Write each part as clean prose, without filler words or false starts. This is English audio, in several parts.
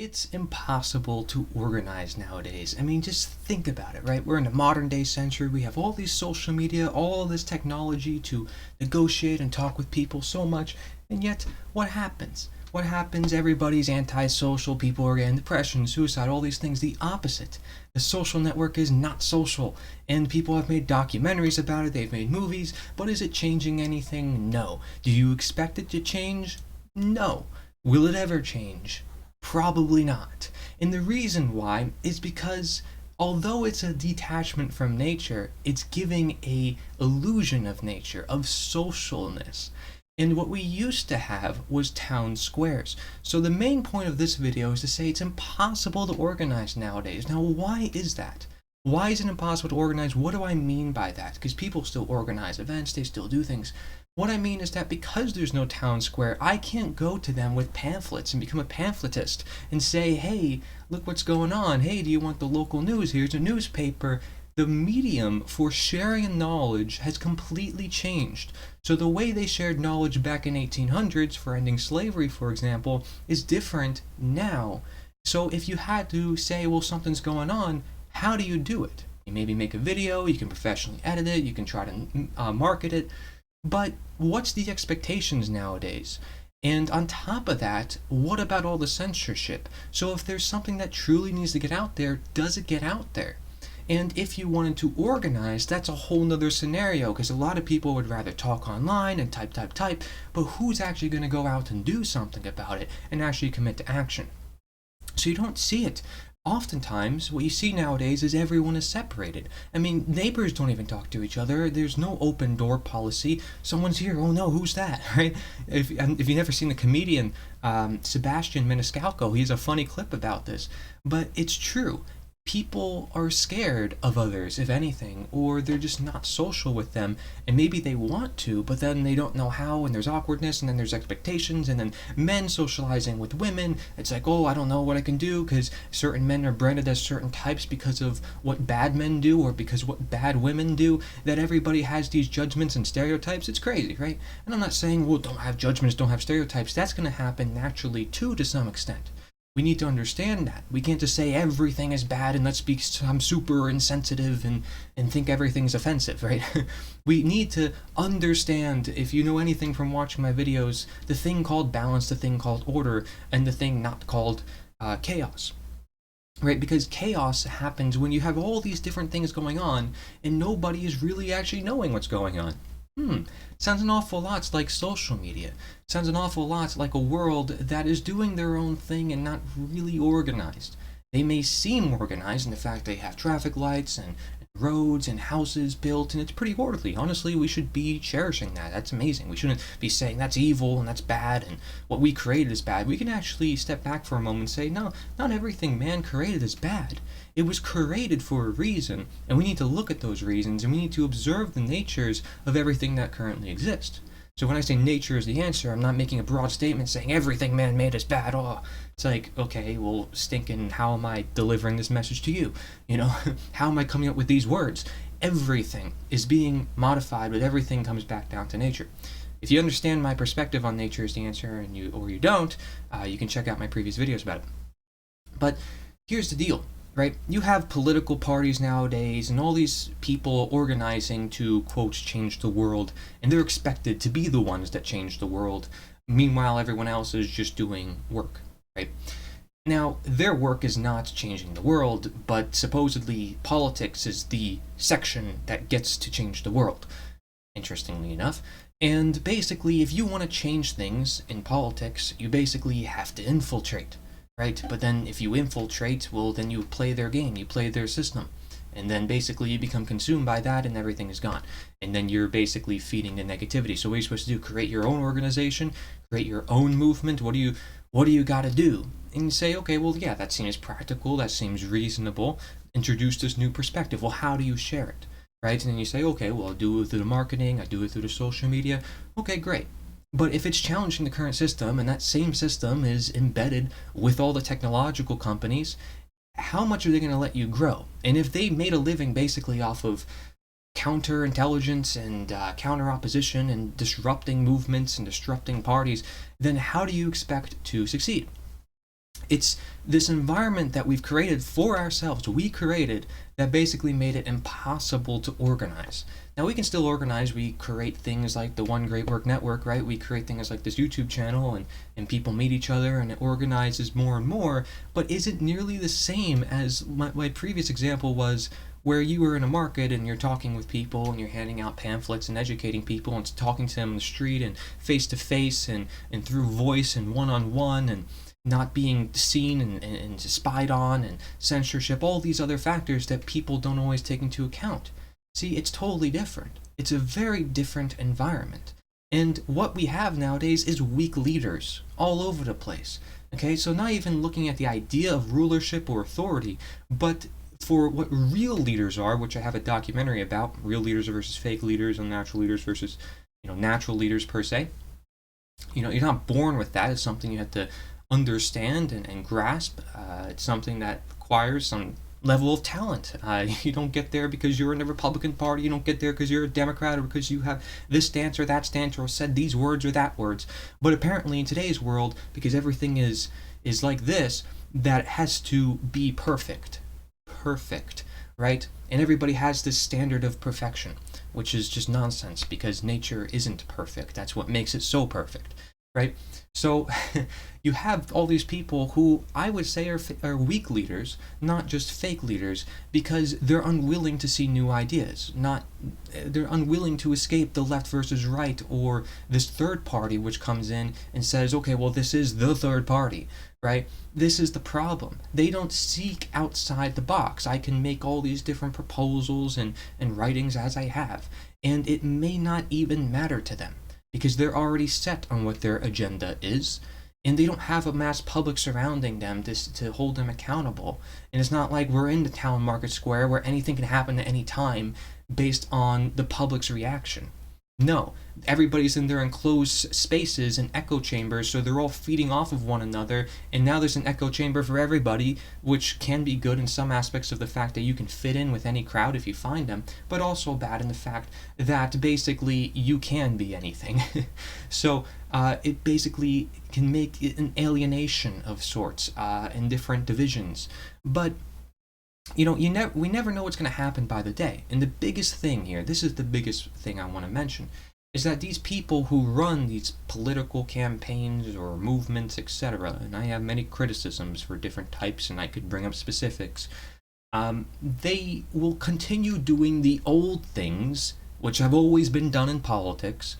It's impossible to organize nowadays. I mean, just think about it, right? We're in a modern day century. We have all these social media, all this technology to negotiate and talk with people so much. And yet, what happens? What happens? Everybody's antisocial. People are getting depression, suicide, all these things. The opposite. The social network is not social. And people have made documentaries about it. They've made movies. But is it changing anything? No. Do you expect it to change? No. Will it ever change? Probably not. And the reason why is because although it's a detachment from nature, it's giving a illusion of nature, of socialness. And what we used to have was town squares. So the main point of this video is to say it's impossible to organize nowadays. Now, why is that? Why is it impossible to organize? What do I mean by that? Because people still organize events, they still do things. What I mean is that because there's no town square, I can't go to them with pamphlets and become a pamphletist and say, hey, look what's going on. Hey, do you want the local news? Here's a newspaper. The medium for sharing knowledge has completely changed. So the way they shared knowledge back in 1800s for ending slavery, for example, is different now. So if you had to say, well, something's going on, how do you do it? You maybe make a video, you can professionally edit it, you can try to market it. But what's the expectations nowadays? And on top of that, what about all the censorship? So if there's something that truly needs to get out there, does it get out there? And if you wanted to organize, that's a whole nother scenario, because a lot of people would rather talk online and type, but who's actually going to go out and do something about it and actually commit to action? So you don't see it. Oftentimes, what you see nowadays is everyone is separated. I mean, neighbors don't even talk to each other. There's no open door policy. Someone's here. Oh no, who's that? Right? If you've never seen the comedian Sebastian Maniscalco, he has a funny clip about this. But it's true. People are scared of others, if anything, or they're just not social with them, and maybe they want to, but then they don't know how, and there's awkwardness, and then there's expectations, and then men socializing with women. It's like, oh, I don't know what I can do, because certain men are branded as certain types because of what bad men do, or because what bad women do, that everybody has these judgments and stereotypes. It's crazy, right? And I'm not saying, well, don't have judgments, don't have stereotypes. That's going to happen naturally, too, to some extent. We need to understand that. We can't just say everything is bad and let's be I'm super insensitive and think everything's offensive, right? We need to understand, if you know anything from watching my videos, the thing called balance, the thing called order, and the thing not called chaos. Right? Because chaos happens when you have all these different things going on and nobody is really actually knowing what's going on. Sounds an awful lot like social media. Sounds an awful lot like a world that is doing their own thing and not really organized. They may seem organized in the fact they have traffic lights and roads and houses built, and it's pretty orderly. Honestly, we should be cherishing that. That's amazing. We shouldn't be saying that's evil and that's bad and what we created is bad. We can actually step back for a moment and say, no, not everything man created is bad. It was created for a reason, and we need to look at those reasons, and we need to observe the natures of everything that currently exists. So when I say nature is the answer, I'm not making a broad statement saying everything man-made is bad. Oh, it's like, okay, well, stinking, how am I delivering this message to you? You know, how am I coming up with these words? Everything is being modified, but everything comes back down to nature. If you understand my perspective on nature is the answer, and you don't, you can check out my previous videos about it. But here's the deal. Right? You have political parties nowadays and all these people organizing to, quote, change the world, and they're expected to be the ones that change the world. Meanwhile, everyone else is just doing work, right? Now, their work is not changing the world, but supposedly politics is the section that gets to change the world, interestingly enough. And basically, if you want to change things in politics, you basically have to infiltrate. Right? But then if you infiltrate, well, then you play their game, you play their system. And then basically you become consumed by that and everything is gone. And then you're basically feeding the negativity. So what are you supposed to do? Create your own organization, create your own movement. What do you got to do? And you say, okay, well, yeah, that seems practical, that seems reasonable. Introduce this new perspective. Well, how do you share it? Right? And then you say, okay, well, I'll do it through the marketing, I do it through the social media. Okay, great. But if it's challenging the current system, and that same system is embedded with all the technological companies, how much are they going to let you grow? And if they made a living basically off of counterintelligence and counter opposition and disrupting movements and disrupting parties, then how do you expect to succeed? It's this environment that we've created for ourselves, we created, that basically made it impossible to organize. Now we can still organize. We create things like the One Great Work Network, right? We create things like this YouTube channel, and people meet each other and it organizes more and more, but is it nearly the same as my previous example was, where you were in a market and you're talking with people and you're handing out pamphlets and educating people and talking to them in the street and face to face and through voice and one on one, and not being seen and spied on, and censorship, all these other factors that people don't always take into account. See, it's totally different. It's a very different environment. And what we have nowadays is weak leaders all over the place. Okay, so not even looking at the idea of rulership or authority, but for what real leaders are, which I have a documentary about, real leaders versus fake leaders, unnatural leaders versus, natural leaders per se. You're not born with that. It's something you have to understand and grasp. It's something that requires some level of talent. You don't get there because you're in the Republican Party. You don't get there because you're a Democrat or because you have this stance or that stance or said these words or that words. But apparently in today's world, because everything is like this, that it has to be perfect, right? And everybody has this standard of perfection, which is just nonsense because nature isn't perfect. That's what makes it so perfect, right? So you have all these people who I would say are weak leaders, not just fake leaders, because they're unwilling to see new ideas. They're unwilling to escape the left versus right, or this third party which comes in and says, okay, well, this is the third party, right? This is the problem. They don't seek outside the box. I can make all these different proposals and writings as I have, and it may not even matter to them, because they're already set on what their agenda is, and they don't have a mass public surrounding them to hold them accountable. And it's not like we're in the town market square where anything can happen at any time based on the public's reaction. No, everybody's in their enclosed spaces and echo chambers, so they're all feeding off of one another, and now there's an echo chamber for everybody, which can be good in some aspects of the fact that you can fit in with any crowd if you find them, but also bad in the fact that basically you can be anything. So it basically can make it an alienation of sorts in different divisions. But we never know what's going to happen by the day. And the biggest thing here, this is the biggest thing I want to mention, is that these people who run these political campaigns or movements, etc., and I have many criticisms for different types, and I could bring up specifics, they will continue doing the old things, which have always been done in politics.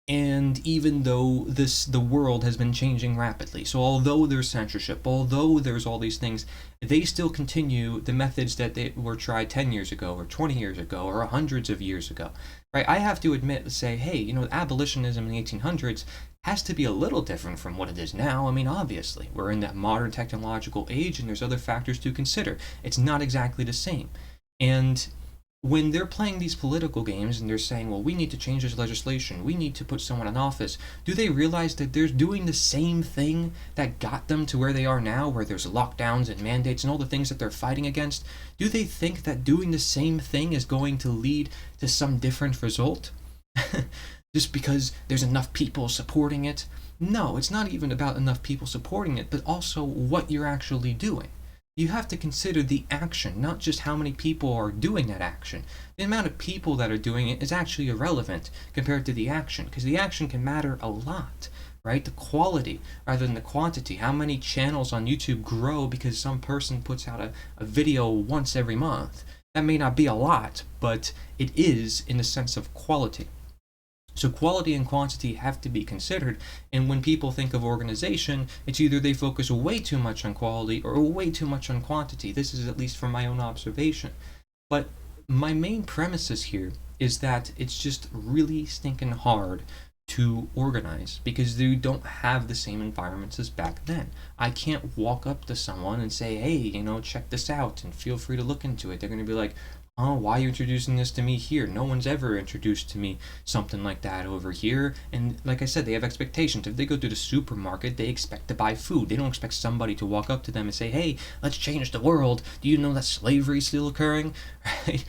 And even though the world has been changing rapidly, so although there's censorship, although there's all these things, they still continue the methods that they were tried 10 years ago or 20 years ago or hundreds of years ago, right? I have to admit, say, hey, abolitionism in the 1800s has to be a little different from what it is now. I mean, obviously, we're in that modern technological age and there's other factors to consider. It's not exactly the same. And when they're playing these political games and they're saying, well, we need to change this legislation, we need to put someone in office, do they realize that they're doing the same thing that got them to where they are now, where there's lockdowns and mandates and all the things that they're fighting against? Do they think that doing the same thing is going to lead to some different result? Just because there's enough people supporting it? No, it's not even about enough people supporting it, but also what you're actually doing. You have to consider the action, not just how many people are doing that action. The amount of people that are doing it is actually irrelevant compared to the action, because the action can matter a lot, right? The quality rather than the quantity. How many channels on YouTube grow because some person puts out a video once every month? That may not be a lot, but it is in the sense of quality. So quality and quantity have to be considered, and when people think of organization, it's either they focus way too much on quality or way too much on quantity. This is at least from my own observation. But my main premises here is that it's just really stinking hard to organize because they don't have the same environments as back then. I can't walk up to someone and say, hey, check this out and feel free to look into it. They're going to be like, oh, why are you introducing this to me here? No one's ever introduced to me something like that over here. And like I said, they have expectations. If they go to the supermarket, they expect to buy food. They don't expect somebody to walk up to them and say, hey, let's change the world. Do you know that slavery is still occurring? Right?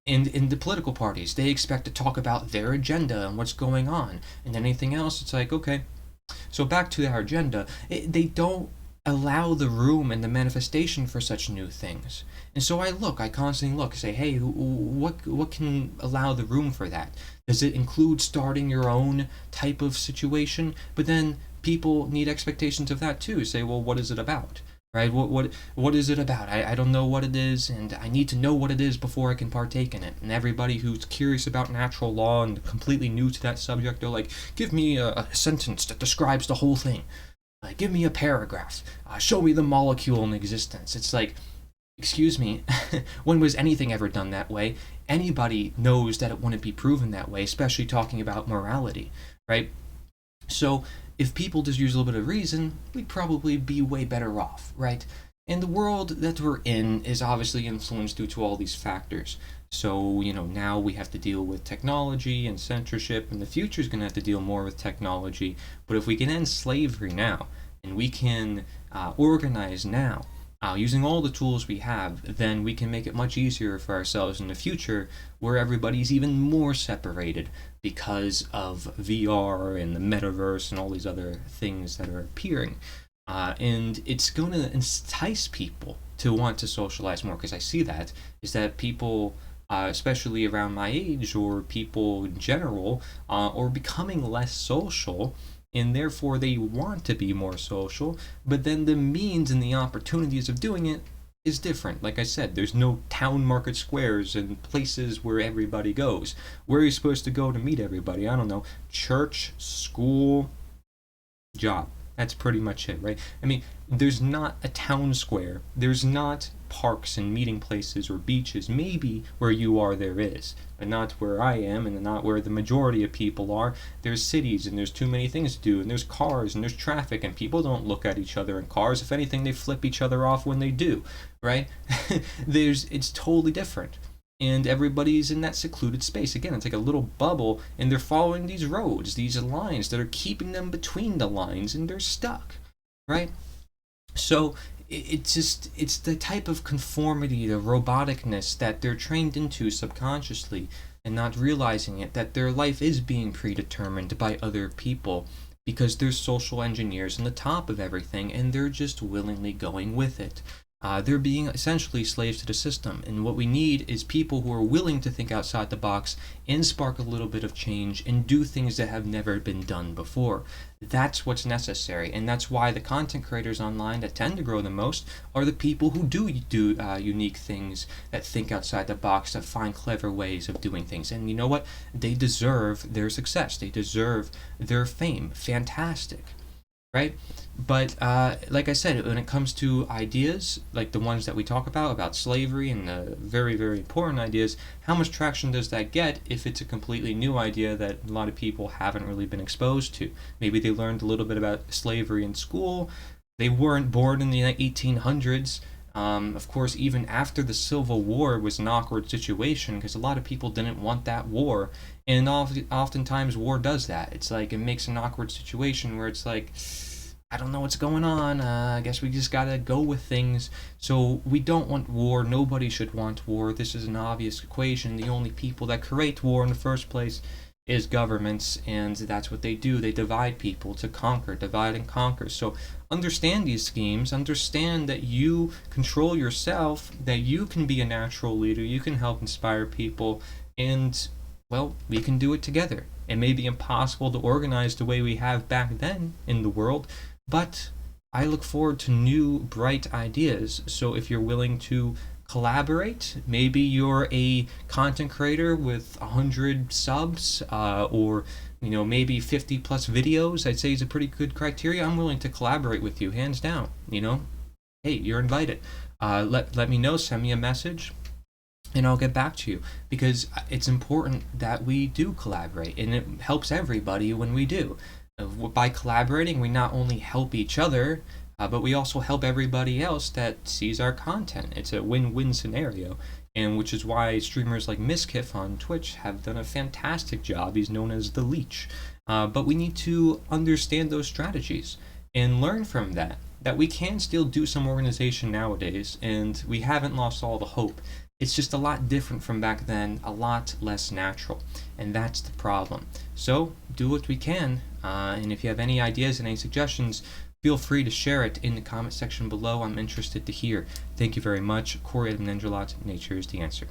And in the political parties, they expect to talk about their agenda and what's going on. And anything else, it's like, okay. So back to our agenda. They don't allow the room and the manifestation for such new things. And so I constantly look, say, hey, what can allow the room for that? Does it include starting your own type of situation? But then people need expectations of that too. Say, well, what is it about? Right? What is it about? I don't know what it is, and I need to know what it is before I can partake in it. And everybody who's curious about natural law and completely new to that subject, they're like, give me a sentence that describes the whole thing. Give me a paragraph. Show me the molecule in existence. It's like, excuse me, when was anything ever done that way? Anybody knows that it wouldn't be proven that way, especially talking about morality, right? So if people just use a little bit of reason, we'd probably be way better off, right? And the world that we're in is obviously influenced due to all these factors. So, now we have to deal with technology and censorship, and the future is going to have to deal more with technology. But if we can end slavery now, and we can organize now, using all the tools we have, then we can make it much easier for ourselves in the future, where everybody's even more separated because of VR and the metaverse and all these other things that are appearing. And it's going to entice people to want to socialize more, because I see that, is that people, especially around my age, or people in general, are becoming less social, and therefore they want to be more social, but then the means and the opportunities of doing it is different. Like I said, there's no town market squares and places where everybody goes. Where are you supposed to go to meet everybody? I don't know. Church, school, job. That's pretty much it, right? I mean, there's not a town square. There's not parks and meeting places or beaches. Maybe where you are there is, but not where I am, and not where the majority of people are. There's cities, and there's too many things to do, and there's cars, and there's traffic, and people don't look at each other in cars. If anything, they flip each other off when they do, right? It's totally different. And everybody's in that secluded space. Again, it's like a little bubble, and they're following these roads, these lines that are keeping them between the lines, and they're stuck, right? So it's the type of conformity, the roboticness that they're trained into subconsciously, and not realizing it, that their life is being predetermined by other people, because they're social engineers on the top of everything, and they're just willingly going with it. They're being essentially slaves to the system, and what we need is people who are willing to think outside the box and spark a little bit of change and do things that have never been done before. That's what's necessary, and that's why the content creators online that tend to grow the most are the people who do unique things, that think outside the box, that find clever ways of doing things. And you know what? They deserve their success. They deserve their fame. Fantastic. Right? But like I said, when it comes to ideas like the ones that we talk about slavery and the very, very important ideas, how much traction does that get if it's a completely new idea that a lot of people haven't really been exposed to? Maybe they learned a little bit about slavery in school. They weren't born in the 1800s. Of course, even after the Civil War, it was an awkward situation because a lot of people didn't want that war. And oftentimes war does that. It's like it makes an awkward situation where it's like, I don't know what's going on. I guess we just gotta go with things. So we don't want war. Nobody should want war. This is an obvious equation. The only people that create war in the first place is governments, and that's what they do. They divide people to conquer, divide and conquer. So understand these schemes, understand that you control yourself, that you can be a natural leader, you can help inspire people, and, well, we can do it together. It may be impossible to organize the way we have back then in the world, but I look forward to new, bright ideas. So if you're willing to collaborate, maybe you're a content creator with 100 subs, or maybe 50 plus videos, I'd say is a pretty good criteria. I'm willing to collaborate with you, hands down. Hey, you're invited. Let me know, send me a message, and I'll get back to you, because it's important that we do collaborate, and it helps everybody when we do. By collaborating, we not only help each other, but we also help everybody else that sees our content. It's a win-win scenario, and which is why streamers like Miskiff on Twitch have done a fantastic job. He's known as the Leech. But we need to understand those strategies and learn from that we can still do some organization nowadays, and we haven't lost all the hope. It's just a lot different from back then, a lot less natural, and that's the problem. So do what we can, and if you have any ideas and any suggestions, Feel free to share it in the comment section below. I'm interested to hear. Thank you very much. Corey Adam Ninjalot, Nature is the Answer.